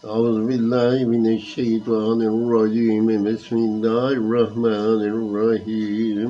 أعوذ بالله من الشيطان الرجيم بسم الله الرحمن الرحيم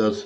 10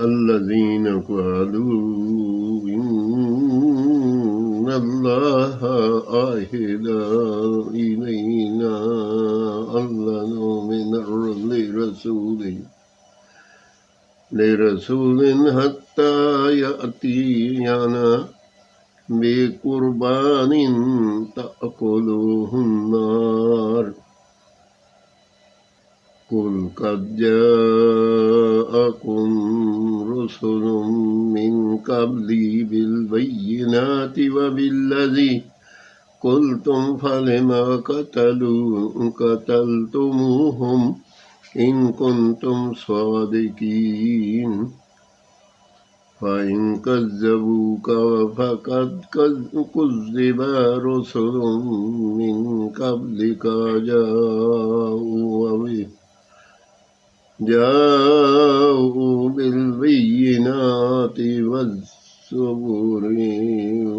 الذين قالوا إن الله عهد إلينا ألا نؤمن لرسول حتى يأتينا بقربان تأكله النار قل قد جاءكم رسل من قبلي بالبينات وبالذي قلتم فلما قتلتموهم إن كنتم صادقين فإن كذبوك فقد كذب رسل من قبلك جاءوا بالبينات والزبور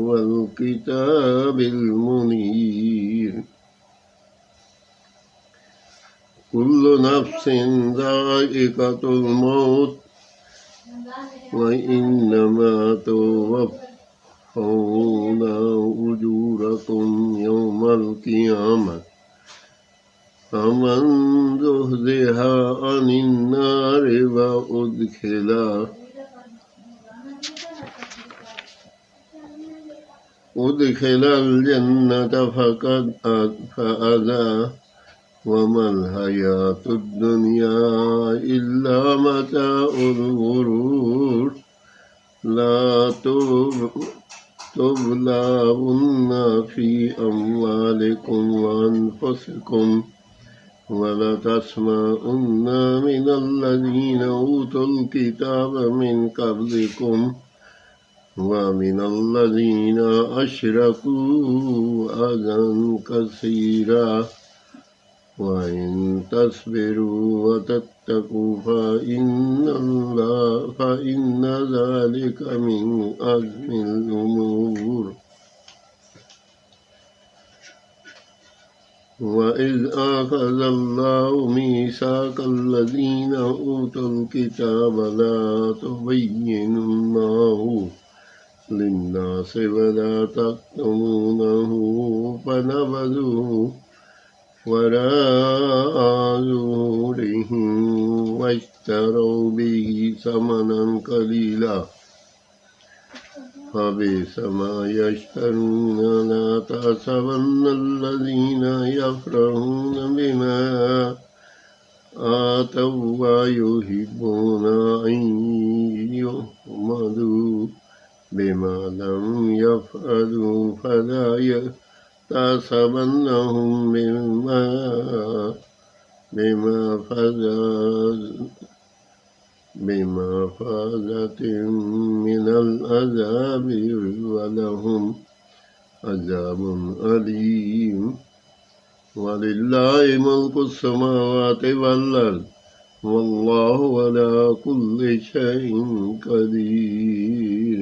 والكتاب المنير كل نفس ذائقة الموت وإنما توفون أجوركم يوم القيامة فمن زحزح عن النار وأدخل الجنة فقد فاز وما الحياة الدنيا إلا متاع الغرور لا تبلون في أموالكم وأنفسكم ولا تسمعن من الذين أوتوا الكتاب من قبلكم ومن الذين أشركوا أذى كثيرا وإن تصبروا وتتقوا فإن ذلك من عزم الأمور وإذ أخذ الله ميثاق الذين أوتوا الكتاب لا تبيننه للناس ولا تكتمونه فنبذوه وراء ظهورهم واشتروا به ثمنا قليلا فبئس ما يشترون لا تحسبن الذين يفرحون بما آتوا ويحبون أن يحمدوا بما لم يفعلوا فلا تحسبنهم بمفازة من العذاب ولهم عذاب أليم ولله ملك السماوات والأرض والله على كل شيء قدير।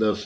10